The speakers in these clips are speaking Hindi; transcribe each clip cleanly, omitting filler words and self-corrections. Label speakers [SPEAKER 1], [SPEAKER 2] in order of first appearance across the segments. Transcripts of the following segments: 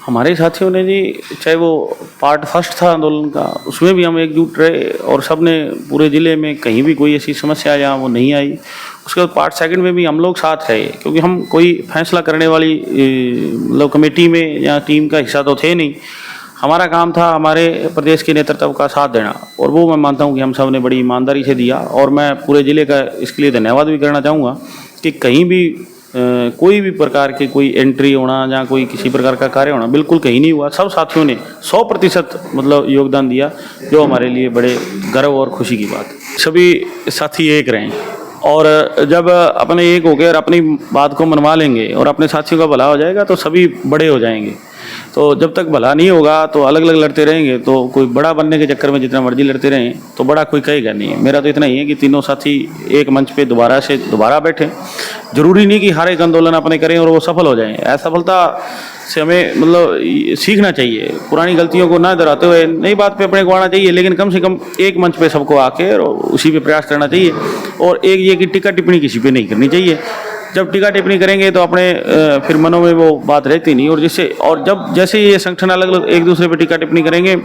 [SPEAKER 1] हमारे साथियों ने जी, चाहे वो पार्ट फर्स्ट था आंदोलन का, उसमें भी हम एकजुट रहे और सब ने पूरे ज़िले में कहीं भी कोई ऐसी समस्या या वो नहीं आई। उसके बाद पार्ट सेकंड में भी हम लोग साथ रहे, क्योंकि हम कोई फैसला करने वाली मतलब कमेटी में या टीम का हिस्सा तो थे नहीं। हमारा काम था हमारे प्रदेश के नेतृत्व का साथ देना, और वो मैं मानता हूँ कि हम सब ने बड़ी ईमानदारी से दिया। और मैं पूरे ज़िले का इसके लिए धन्यवाद भी करना चाहूँगा कि कहीं भी कोई भी प्रकार की कोई एंट्री होना या कोई किसी प्रकार का कार्य होना बिल्कुल कहीं नहीं हुआ। सब साथियों ने 100% मतलब योगदान दिया, जो हमारे लिए बड़े गर्व और खुशी की बात है। सभी साथी एक रहें, और जब अपने एक हो गए और अपनी बात को मनवा लेंगे और अपने साथियों का भला हो जाएगा तो सभी बड़े हो जाएंगे। तो जब तक भला नहीं होगा तो अलग अलग लड़ते रहेंगे, तो कोई बड़ा बनने के चक्कर में जितना मर्जी लड़ते रहें तो बड़ा कोई कहेगा नहीं। मेरा तो इतना ही है कि तीनों साथी एक मंच पे दोबारा बैठें। जरूरी नहीं कि हर एक आंदोलन अपने करें और वो सफल हो जाएं। असफलता से हमें मतलब सीखना चाहिए, पुरानी गलतियों को ना दोहराते हुए नई बात पे अपने को आना चाहिए, लेकिन कम से कम एक मंच पे सबको आके और उसी पे प्रयास करना चाहिए। और एक ये कि टीका टिप्पणी किसी पे नहीं करनी चाहिए। जब टीका टिप्पणी करेंगे तो अपने फिर मनों में वो बात रहती नहीं, और जब जैसे ये संगठन अलग अलग एक दूसरे पे टीका टिप्पणी करेंगे,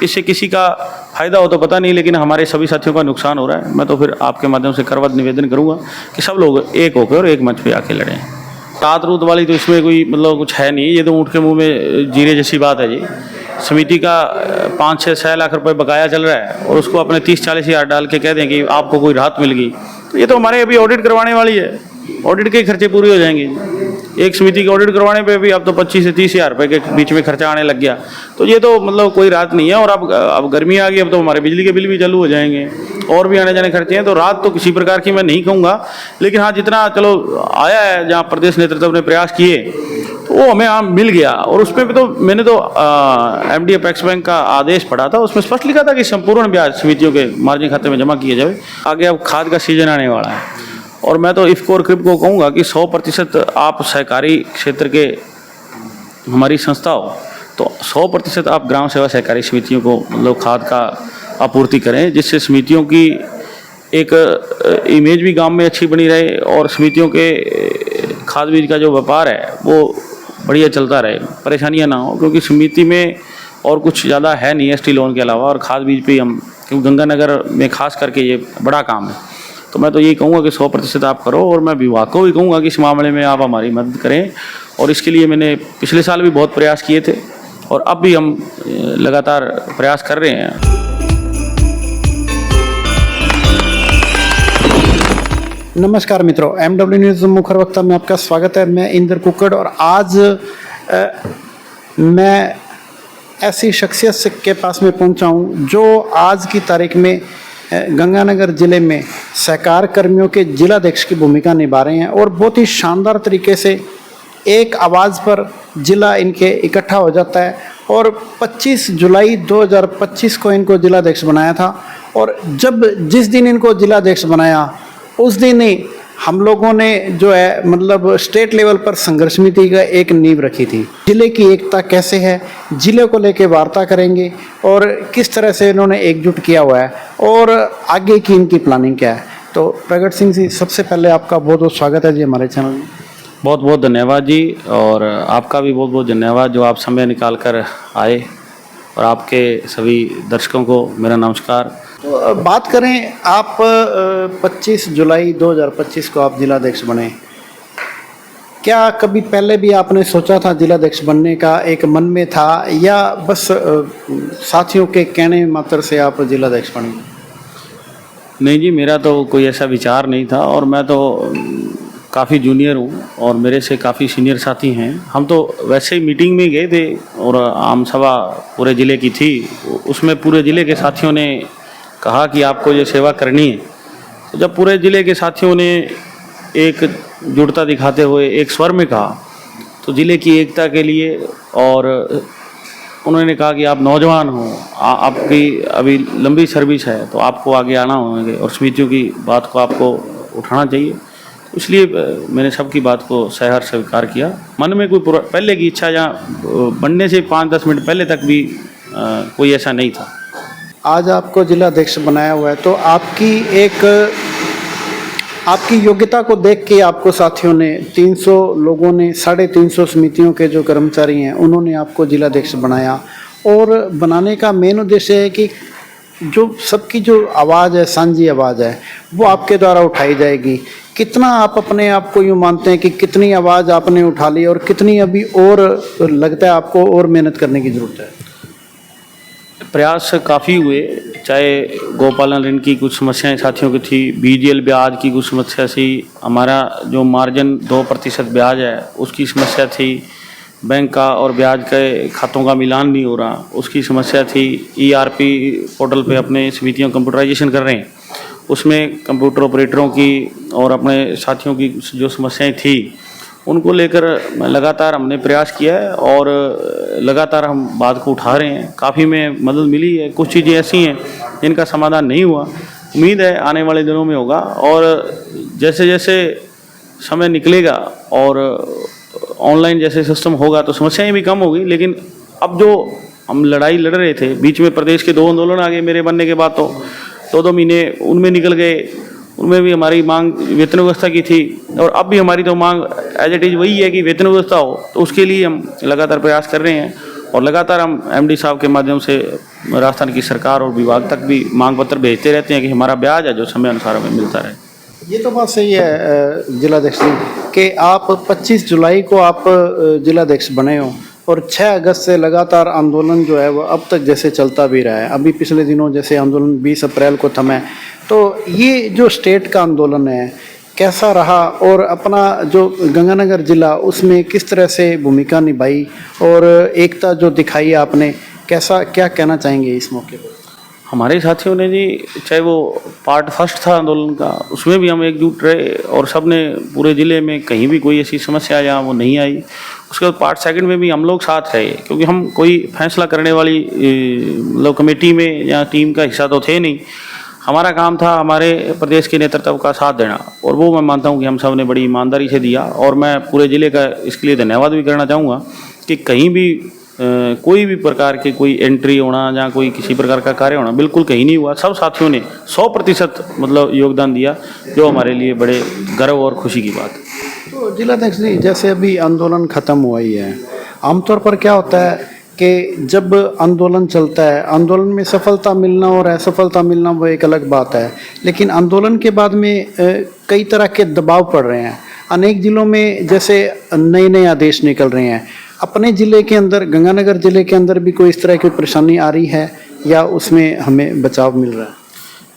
[SPEAKER 1] इससे किसी का फायदा हो तो पता नहीं, लेकिन हमारे सभी साथियों का नुकसान हो रहा है। मैं तो फिर आपके माध्यम से करवत निवेदन करूंगा कि सब लोग एक होकर और एक मंच पे आके लड़ें। तात रूत वाली तो इसमें कोई मतलब कुछ है नहीं, ये तो ऊँट के मुँह में जीरे जैसी बात है जी। समिति का 5-6 लाख रुपए बकाया चल रहा है और उसको अपने 30-40 हज़ार डाल के कह दें कि आपको कोई राहत मिल गई, तो ये तो हमारे अभी ऑडिट करवाने वाली है, ऑडिट के खर्चे पूरे हो जाएंगे। एक समिति के ऑडिट करवाने पे भी अब तो 25 से 30 हज़ार रुपये के बीच में खर्चा आने लग गया, तो ये तो मतलब कोई राहत नहीं है। और अब गर्मी आ गई, अब तो हमारे बिजली के बिल भी चालू हो जाएंगे और भी आने जाने खर्चे हैं, तो राहत तो किसी प्रकार की मैं नहीं कहूँगा, लेकिन हाँ जितना चलो आया है, जहाँ प्रदेश नेतृत्व ने प्रयास किए तो वो हमें मिल गया। और उसमें भी तो मैंने तो MD अपेक्स बैंक का आदेश पढ़ा था, उसमें स्पष्ट लिखा था कि संपूर्ण ब्याज समितियों के मार्जिन खाते में जमा किए जाए। आगे अब खाद का सीजन आने वाला है, और मैं तो इफ़को और क्रिप को कहूँगा कि 100% आप सहकारी क्षेत्र के हमारी संस्था हो तो 100% आप ग्राम सेवा सहकारी समितियों को मतलब खाद का आपूर्ति करें, जिससे समितियों की एक इमेज भी गांव में अच्छी बनी रहे और समितियों के खाद बीज का जो व्यापार है वो बढ़िया चलता रहे, परेशानियां ना हो। क्योंकि समिति में और कुछ ज़्यादा है नहीं ST लोन के अलावा, और खाद बीज पे हम क्योंकि गंगानगर में खास करके ये बड़ा काम है। तो मैं तो यही कहूँगा कि 100% आप करो, और मैं विभाग को भी कहूँगा कि इस मामले में आप हमारी मदद करें। और इसके लिए मैंने पिछले साल भी बहुत प्रयास किए थे और अब भी हम लगातार प्रयास कर रहे हैं।
[SPEAKER 2] नमस्कार मित्रों, MW न्यूज़ मुखर वक्ता में आपका स्वागत है। मैं इंदर कुक्कड़, और आज मैं ऐसी शख्सियत के पास में पहुंचा हूं जो आज की तारीख में गंगानगर ज़िले में सहकार कर्मियों के जिलाध्यक्ष की भूमिका निभा रहे हैं, और बहुत ही शानदार तरीके से एक आवाज़ पर जिला इनके इकट्ठा हो जाता है। और 25 जुलाई 2025 को इनको जिलाध्यक्ष बनाया था, और जिस दिन इनको जिलाध्यक्ष बनाया उस दिन ही हम लोगों ने जो है मतलब स्टेट लेवल पर संघर्ष समिति का एक नींव रखी थी। जिले की एकता कैसे है, जिले को लेके वार्ता करेंगे और किस तरह से इन्होंने एकजुट किया हुआ है और आगे की इनकी प्लानिंग क्या है। तो प्रगट सिंह जी, सबसे पहले आपका बहुत बहुत स्वागत है जी हमारे चैनल में।
[SPEAKER 1] बहुत बहुत धन्यवाद जी, और आपका भी बहुत बहुत धन्यवाद जो आप समय निकाल कर आए, और आपके सभी दर्शकों को मेरा नमस्कार।
[SPEAKER 2] तो बात करें, आप 25 जुलाई 2025 को आप जिलाध्यक्ष बने, क्या कभी पहले भी आपने सोचा था जिलाध्यक्ष बनने का, एक मन में था, या बस साथियों के कहने मात्र से आप जिलाध्यक्ष बने?
[SPEAKER 1] नहीं जी, मेरा तो कोई ऐसा विचार नहीं था, और मैं तो काफ़ी जूनियर हूँ और मेरे से काफ़ी सीनियर साथी हैं। हम तो वैसे ही मीटिंग में गए थे और आम सभा पूरे ज़िले की थी, उसमें पूरे ज़िले के साथियों ने कहा कि आपको ये सेवा करनी है। तो जब पूरे ज़िले के साथियों ने एक जुड़ता दिखाते हुए एक स्वर में कहा, तो ज़िले की एकता के लिए, और उन्होंने कहा कि आप नौजवान हो, आपकी अभी लंबी सर्विस है, तो आपको आगे आना होंगे और समितियों की बात को आपको उठाना चाहिए। इसलिए मैंने सबकी बात को सहर्ष स्वीकार किया। मन में कोई पहले की इच्छा या बनने से 5-10 मिनट पहले तक भी कोई ऐसा नहीं था।
[SPEAKER 2] आज आपको जिलाध्यक्ष बनाया हुआ है, तो आपकी एक आपकी योग्यता को देख के आपको साथियों ने 300 लोगों ने 350 समितियों के जो कर्मचारी हैं उन्होंने आपको जिलाध्यक्ष बनाया और बनाने का मेन उद्देश्य है कि जो सबकी जो आवाज़ है, सांझी आवाज़ है, वो आपके द्वारा उठाई जाएगी। कितना आप अपने आप को यूँ मानते हैं कि कितनी आवाज़ आपने उठा ली और कितनी अभी और लगता है आपको और मेहनत करने की ज़रूरत है?
[SPEAKER 1] प्रयास काफ़ी हुए, चाहे गोपालन ऋण की कुछ समस्याएं साथियों की थी, बीजीएल ब्याज की कुछ समस्या थी, हमारा जो मार्जिन 2% ब्याज है उसकी समस्या थी, बैंक का और ब्याज के खातों का मिलान नहीं हो रहा उसकी समस्या थी, ईआरपी पोर्टल पे अपने समितियों कंप्यूटराइजेशन कर रहे हैं उसमें कंप्यूटर ऑपरेटरों की और अपने साथियों की जो समस्याएं थी उनको लेकर लगातार हमने प्रयास किया है और लगातार हम बात को उठा रहे हैं। काफ़ी में मदद मिली है, कुछ चीज़ें ऐसी हैं जिनका समाधान नहीं हुआ, उम्मीद है आने वाले दिनों में होगा और जैसे जैसे समय निकलेगा और ऑनलाइन जैसे सिस्टम होगा तो समस्याएं भी कम होगी। लेकिन अब जो हम लड़ाई लड़ रहे थे, बीच में प्रदेश के 2 आंदोलन आ गए मेरे बनने के बाद, तो 2 महीने उनमें निकल गए, उनमें भी हमारी मांग वेतन व्यवस्था की थी और अब भी हमारी तो मांग एज इट इज़ वही है कि वेतन व्यवस्था हो, तो उसके लिए हम लगातार प्रयास कर रहे हैं और लगातार हम एमडी साहब के माध्यम से राजस्थान की सरकार और विभाग तक भी मांग पत्र भेजते रहते हैं कि हमारा ब्याज है जो समय अनुसार हमें मिलता रहे।
[SPEAKER 2] ये तो बात सही है जिलाध्यक्ष जी कि आप 25 जुलाई को आप जिलाध्यक्ष बने हो और 6 अगस्त से लगातार आंदोलन जो है वो अब तक जैसे चलता भी रहा है। अभी पिछले दिनों जैसे आंदोलन 20 अप्रैल को थमा है, तो ये जो स्टेट का आंदोलन है कैसा रहा और अपना जो गंगानगर जिला उसमें किस तरह से भूमिका निभाई और एकता जो दिखाई आपने, कैसा क्या कहना चाहेंगे इस मौके पर?
[SPEAKER 1] हमारे साथियों ने जी, चाहे वो पार्ट फर्स्ट था आंदोलन का, उसमें भी हम एकजुट रहे और सब ने पूरे ज़िले में कहीं भी कोई ऐसी समस्या जहाँ वो नहीं आई। उसके बाद पार्ट सेकंड में भी हम लोग साथ रहे क्योंकि हम कोई फैसला करने वाली मतलब कमेटी में या टीम का हिस्सा तो थे नहीं। हमारा काम था हमारे प्रदेश के नेतृत्व का साथ देना और वो मैं मानता हूँ कि हम सब ने बड़ी ईमानदारी से दिया और मैं पूरे ज़िले का इसके लिए धन्यवाद भी करना चाहूँगा कि कहीं भी कोई भी प्रकार की कोई एंट्री होना या कोई किसी प्रकार का कार्य होना बिल्कुल कहीं नहीं हुआ। सब साथियों ने 100% मतलब योगदान दिया, जो हमारे लिए बड़े गर्व और खुशी की बात है।
[SPEAKER 2] तो जिलाध्यक्ष जी, जैसे अभी आंदोलन ख़त्म हुआ ही है, आमतौर पर क्या होता है कि जब आंदोलन चलता है, आंदोलन में सफलता मिलना और असफलता मिलना वो एक अलग बात है, लेकिन आंदोलन के बाद में कई तरह के दबाव पड़ रहे हैं। अनेक जिलों में जैसे नए नए आदेश निकल रहे हैं। अपने ज़िले के अंदर, गंगानगर ज़िले के अंदर भी कोई इस तरह की परेशानी आ रही है या उसमें हमें बचाव मिल रहा है?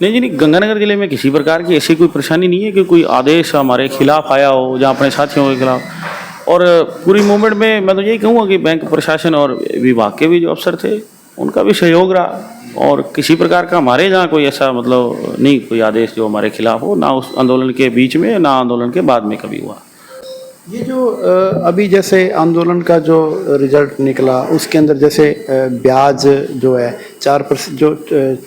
[SPEAKER 1] नहीं जी, नहीं, गंगानगर ज़िले में किसी प्रकार की ऐसी कोई परेशानी नहीं है कि कोई आदेश हमारे खिलाफ आया हो या अपने साथियों के खिलाफ। और पूरी मूवमेंट में मैं तो यही कहूँगा कि बैंक प्रशासन और विभाग के भी जो अफसर थे उनका भी सहयोग रहा और किसी प्रकार का हमारे यहाँ कोई ऐसा मतलब नहीं कोई आदेश जो हमारे खिलाफ हो, ना उस आंदोलन के बीच में ना आंदोलन के बाद में कभी हुआ।
[SPEAKER 2] ये जो अभी जैसे आंदोलन का जो रिजल्ट निकला उसके अंदर जैसे ब्याज जो है 4% जो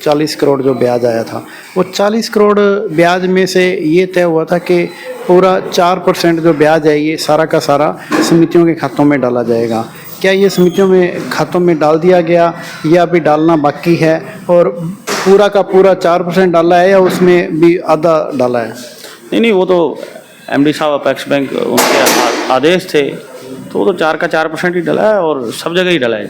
[SPEAKER 2] 40 करोड़ जो ब्याज आया था, वो 40 करोड़ ब्याज में से ये तय हुआ था कि पूरा 4% जो ब्याज है ये सारा का सारा समितियों के खातों में डाला जाएगा। क्या ये समितियों में खातों में डाल दिया गया या अभी डालना बाकी है और पूरा का पूरा 4% डाला है या उसमें भी आधा डाला है?
[SPEAKER 1] नहीं, वो तो एमडी साहब अपेक्स बैंक उनके आदेश थे तो वो तो 4 का 4% ही डला है और सब जगह ही डला है।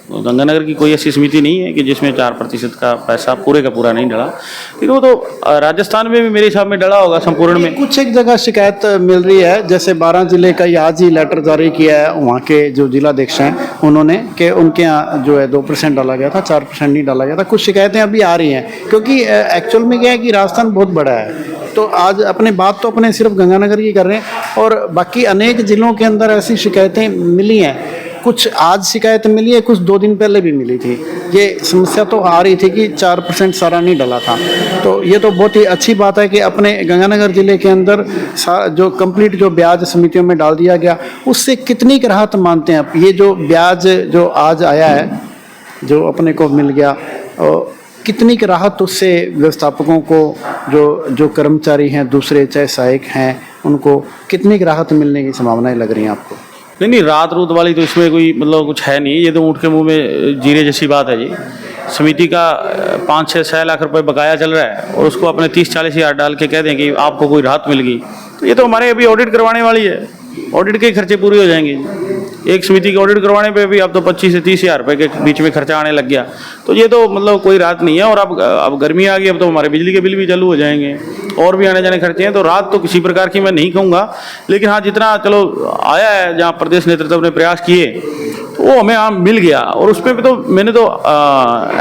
[SPEAKER 1] तो गंगानगर की कोई ऐसी समिति नहीं है कि जिसमें 4% का पैसा पूरे का पूरा नहीं डला, लेकिन वो तो राजस्थान में भी मेरे हिसाब में डला होगा संपूर्ण में।
[SPEAKER 2] कुछ एक जगह शिकायत मिल रही है, जैसे 12 जिले का आज ही लेटर जारी किया है वहाँ के जो जिलाध्यक्ष हैं उन्होंने, कि उनके यहाँ जो है 2% डाला गया था, 4% नहीं डाला गया था। कुछ शिकायतें अभी आ रही हैं क्योंकि एक्चुअल में क्या है कि राजस्थान बहुत बड़ा है, तो आज अपने बात तो अपने सिर्फ गंगानगर की कर रहे हैं और बाकी अनेक ज़िलों के अंदर ऐसी शिकायतें मिली हैं। कुछ आज शिकायत मिली है, कुछ 2 दिन पहले भी मिली थी। ये समस्या तो आ रही थी कि 4% सारा नहीं डला था, तो ये तो बहुत ही अच्छी बात है कि अपने गंगानगर ज़िले के अंदर जो कंप्लीट जो ब्याज समितियों में डाल दिया गया, उससे कितनी राहत मानते हैं आप? ये जो ब्याज जो आज आया है, जो अपने को मिल गया, कितनी की राहत उससे व्यवस्थापकों को, जो कर्मचारी हैं दूसरे चाहे सहायक हैं, उनको कितनी की राहत मिलने की संभावनाएं लग रही हैं आपको?
[SPEAKER 1] नहीं, रात रूत वाली तो इसमें कोई मतलब कुछ है नहीं, ये तो ऊँट के मुंह में जीरे जैसी बात है जी। समिति का 5-6 लाख रुपए बकाया चल रहा है और उसको अपने 30-40 हज़ार डाल के कह दें कि आपको कोई राहत मिल गई, तो ये तो हमारे अभी ऑडिट करवाने वाली है, ऑडिट के खर्चे पूरे हो जाएंगे। एक समिति की ऑडिट करवाने पे भी अब तो 25 से 30 हज़ार रुपये के बीच में खर्चा आने लग गया, तो ये तो मतलब कोई राहत नहीं है। और अब गर्मी आ गई, अब तो हमारे बिजली के बिल भी चालू हो जाएंगे और भी आने जाने खर्चे हैं, तो राहत तो किसी प्रकार की मैं नहीं कहूँगा, लेकिन हाँ जितना चलो आया है, जहाँ प्रदेश नेतृत्व ने प्रयास किए तो वो हमें यहाँ मिल गया। और उसमें भी तो मैंने तो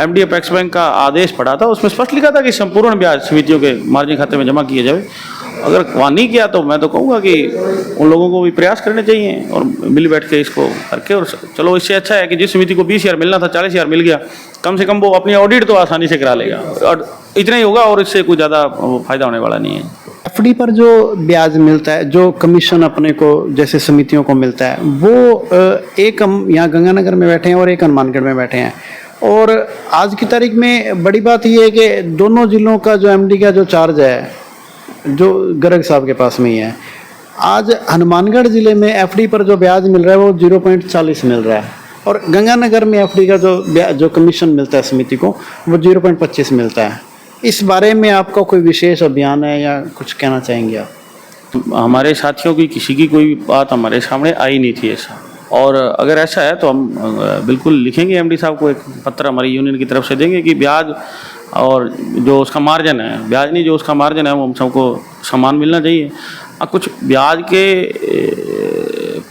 [SPEAKER 1] एमडी अपेक्स बैंक का आदेश पढ़ा था, उसमें स्पष्ट लिखा था कि संपूर्ण ब्याज समितियों के मार्जिन खाते में जमा किए जाए। अगर वहाँ नहीं किया तो मैं तो कहूँगा कि उन लोगों को भी प्रयास करने चाहिए और मिल बैठ के इसको करके, और चलो इससे अच्छा है कि जिस समिति को 20 हज़ार मिलना था 40 हज़ार मिल गया, कम से कम वो अपनी ऑडिट तो आसानी से करा लेगा, और इतना ही होगा और इससे कुछ ज़्यादा फायदा होने वाला नहीं है।
[SPEAKER 2] एफडी पर जो ब्याज मिलता है, जो कमीशन अपने को जैसे समितियों को मिलता है, वो एक हम यहाँ गंगानगर में बैठे हैं और एक हनुमानगढ़ में बैठे हैं, और आज की तारीख में बड़ी बात यह है कि दोनों जिलों का जो एमडी का जो चार्ज है जो गर्ग साहब के पास में ही है। आज हनुमानगढ़ ज़िले में एफडी पर जो ब्याज मिल रहा है वो 0.40 मिल रहा है, और गंगानगर में एफडी का जो कमीशन मिलता है समिति को वो 0.25 मिलता है। इस बारे में आपका कोई विशेष अभियान है या कुछ कहना चाहेंगे आप?
[SPEAKER 1] हमारे साथियों की किसी की कोई बात हमारे सामने आई नहीं थी ऐसा, और अगर ऐसा है तो हम बिल्कुल लिखेंगे एमडी साहब को, एक पत्र हमारी यूनियन की तरफ से देंगे कि ब्याज और जो उसका मार्जिन है, ब्याज नहीं जो उसका मार्जिन है वो हम सबको समान मिलना चाहिए। कुछ ब्याज के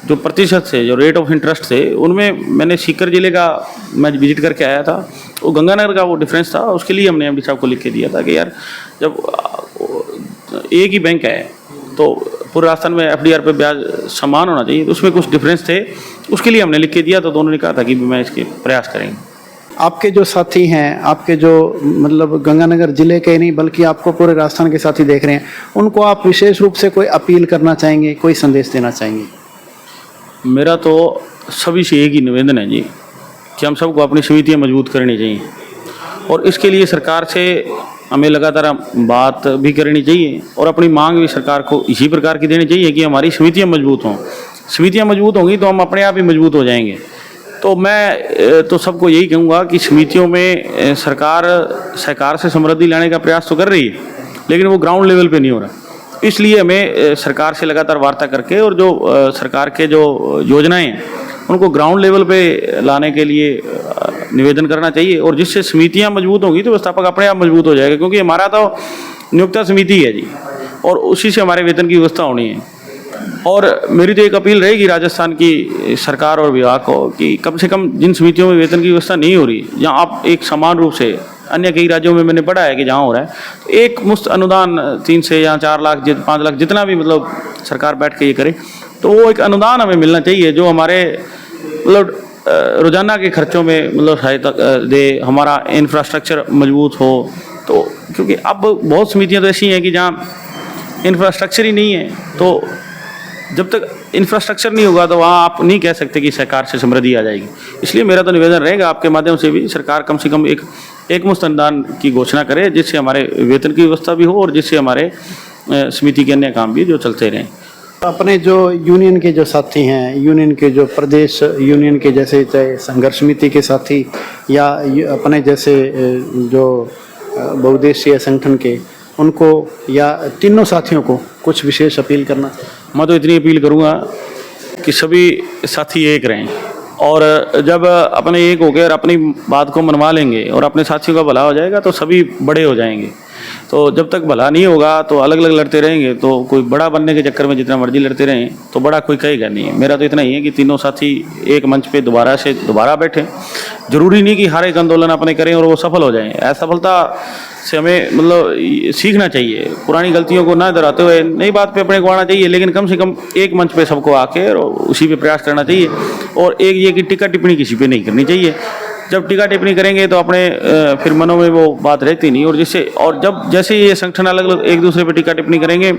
[SPEAKER 1] जो प्रतिशत थे, जो रेट ऑफ इंटरेस्ट थे, उनमें मैंने सीकर ज़िले का मैं विजिट करके आया था, वो गंगानगर का वो डिफरेंस था, उसके लिए हमने एमडी साहब को लिख के दिया था कि यार जब एक ही बैंक है तो पूरे राजस्थान में एफडीआर पे ब्याज समान होना चाहिए, तो उसमें कुछ डिफरेंस थे, उसके लिए हमने लिख के दिया, तो दोनों ने कहा था कि मैं इसके प्रयास करेंगे।
[SPEAKER 2] आपके जो साथी हैं, आपके जो मतलब गंगानगर जिले के नहीं बल्कि आपको पूरे राजस्थान के साथी देख रहे हैं, उनको आप विशेष रूप से कोई अपील करना चाहेंगे, कोई संदेश देना चाहेंगे?
[SPEAKER 1] मेरा तो सभी से एक ही निवेदन है जी कि हम सबको अपनी समितियाँ मजबूत करनी चाहिए, और इसके लिए सरकार से हमें लगातार बात भी करनी चाहिए और अपनी मांग भी सरकार को इसी प्रकार की देनी चाहिए कि हमारी समितियाँ मजबूत हों। समितियाँ मजबूत होंगी तो हम अपने आप ही मजबूत हो जाएंगे। तो मैं तो सबको यही कहूँगा कि समितियों में सरकार सहकार से समृद्धि लाने का प्रयास तो कर रही है, लेकिन वो ग्राउंड लेवल पे नहीं हो रहा। इसलिए हमें सरकार से लगातार वार्ता करके और जो सरकार के जो योजनाएं हैं उनको ग्राउंड लेवल पे लाने के लिए निवेदन करना चाहिए, और जिससे समितियाँ मजबूत होंगी तो व्यवस्थापक अपने आप मजबूत हो जाएगा, क्योंकि हमारा तो नियोक्ता समिति है जी, और उसी से हमारे वेतन की व्यवस्था होनी है। और मेरी तो एक अपील रहेगी राजस्थान की सरकार और विभाग को कि कम से कम जिन समितियों में वेतन की व्यवस्था नहीं हो रही, जहाँ आप एक समान रूप से, अन्य कई राज्यों में मैंने पढ़ा है कि जहाँ हो रहा है, तो एक मुफ्त अनुदान 3 से या 4 लाख 5 लाख जितना भी मतलब सरकार बैठ के ये करे, तो वो एक अनुदान हमें मिलना चाहिए जो हमारे मतलब रोजाना के खर्चों में मतलब सहायता दे, हमारा इंफ्रास्ट्रक्चर मजबूत हो। तो क्योंकि अब बहुत समितियाँ तो ऐसी हैं कि जहाँ इंफ्रास्ट्रक्चर ही नहीं है, तो जब तक इंफ्रास्ट्रक्चर नहीं होगा तो वहाँ आप नहीं कह सकते कि सरकार से समृद्धि आ जाएगी। इसलिए मेरा तो निवेदन रहेगा आपके माध्यम से भी सरकार कम से कम एक मुफ्त अनुदान की घोषणा करे, जिससे हमारे वेतन की व्यवस्था भी हो और जिससे हमारे समिति के अन्य काम भी जो चलते रहें।
[SPEAKER 2] अपने जो यूनियन के जो साथी हैं, यूनियन के जो प्रदेश यूनियन के जैसे चाहे संघर्ष समिति के साथी या अपने जैसे जो बहुउद्देशीय संगठन के, उनको या तीनों साथियों को कुछ विशेष अपील करना?
[SPEAKER 1] मैं तो इतनी अपील करूँगा कि सभी साथी एक रहें, और जब अपने एक हो गए और अपनी बात को मनवा लेंगे और अपने साथियों का भला हो जाएगा तो सभी बड़े हो जाएंगे। तो जब तक भला नहीं होगा तो अलग अलग लड़ते रहेंगे, तो कोई बड़ा बनने के चक्कर में जितना मर्जी लड़ते रहें तो बड़ा कोई कहेगा नहीं। मेरा तो इतना ही है कि तीनों साथी एक मंच पे दोबारा बैठें। जरूरी नहीं कि हर एक आंदोलन अपने करें और वो सफल हो जाएं। असफलता से हमें मतलब सीखना चाहिए, पुरानी गलतियों को ना दोहराते हुए नई बात पे अपने को आना चाहिए, लेकिन कम से कम एक मंच पे सबको आके और उसी पे प्रयास करना चाहिए। और एक ये कि टीका टिप्पणी किसी पे नहीं करनी चाहिए। जब टीका टिप्पणी करेंगे तो अपने फिर मनों में वो बात रहती नहीं, और जब जैसे ये संगठन अलग अलग एक दूसरे पे टीका टिप्पणी करेंगे,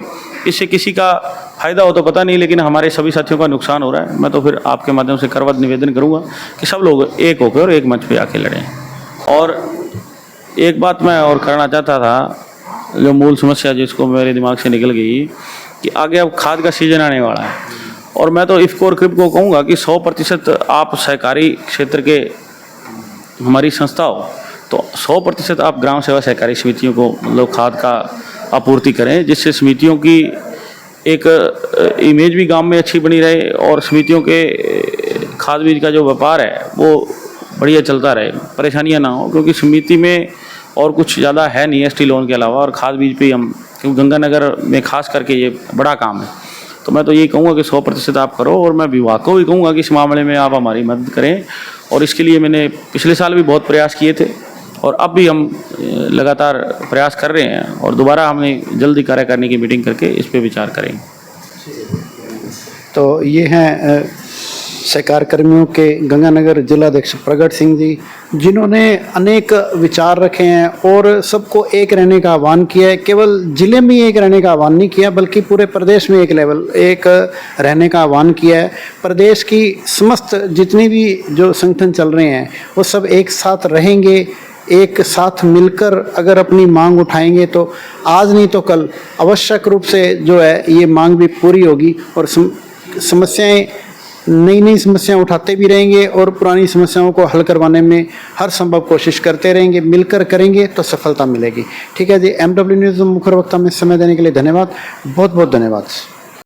[SPEAKER 1] इससे किसी का फायदा हो तो पता नहीं, लेकिन हमारे सभी साथियों का नुकसान हो रहा है। मैं तो फिर आपके माध्यम से करवत निवेदन करूँगा कि सब लोग एक होकर और एक मंच पे आके लड़ें। और एक बात मैं और करना चाहता था, जो मूल समस्या जिसको मेरे दिमाग से निकल गई, कि आगे अब खाद का सीजन आने वाला है, और मैं तो इफ़को और क्रिप को कहूँगा कि 100% आप सहकारी क्षेत्र के हमारी संस्था हो 100% आप ग्राम सेवा सहकारी समितियों को मतलब खाद का आपूर्ति करें, जिससे समितियों की एक इमेज भी गांव में अच्छी बनी रहे और समितियों के खाद बीज का जो व्यापार है वो बढ़िया चलता रहे, परेशानियां ना हो, क्योंकि समिति में और कुछ ज़्यादा है नहीं एसटी लोन के अलावा, और खाद बीज पे हम क्योंकि गंगानगर में खास करके ये बड़ा काम है। तो मैं तो यही कहूँगा कि 100% आप करो, और मैं विभाग को भी कहूँगा कि इस मामले में आप हमारी मदद करें। और इसके लिए मैंने पिछले साल भी बहुत प्रयास किए थे और अब भी हम लगातार प्रयास कर रहे हैं, और दोबारा हमने जल्दी कार्यकारिणी की मीटिंग करके इस पर विचार करेंगे।
[SPEAKER 2] तो ये हैं सहकार कर्मियों के गंगानगर जिलाध्यक्ष प्रगट सिंह जी, जिन्होंने अनेक विचार रखे हैं और सबको एक रहने का आह्वान किया है। केवल जिले में एक रहने का आह्वान नहीं किया, बल्कि पूरे प्रदेश में एक रहने का आह्वान किया है। प्रदेश की समस्त जितनी भी जो संगठन चल रहे हैं वो सब एक साथ रहेंगे, एक साथ मिलकर अगर अपनी मांग उठाएंगे तो आज नहीं तो कल आवश्यक रूप से जो है ये मांग भी पूरी होगी, और समस्याएं नई समस्याएं उठाते भी रहेंगे और पुरानी समस्याओं को हल करवाने में हर संभव कोशिश करते रहेंगे। मिलकर करेंगे तो सफलता मिलेगी। ठीक है जी। MW न्यूज़ मुख्य वक्ता में समय देने के लिए धन्यवाद, बहुत बहुत धन्यवाद।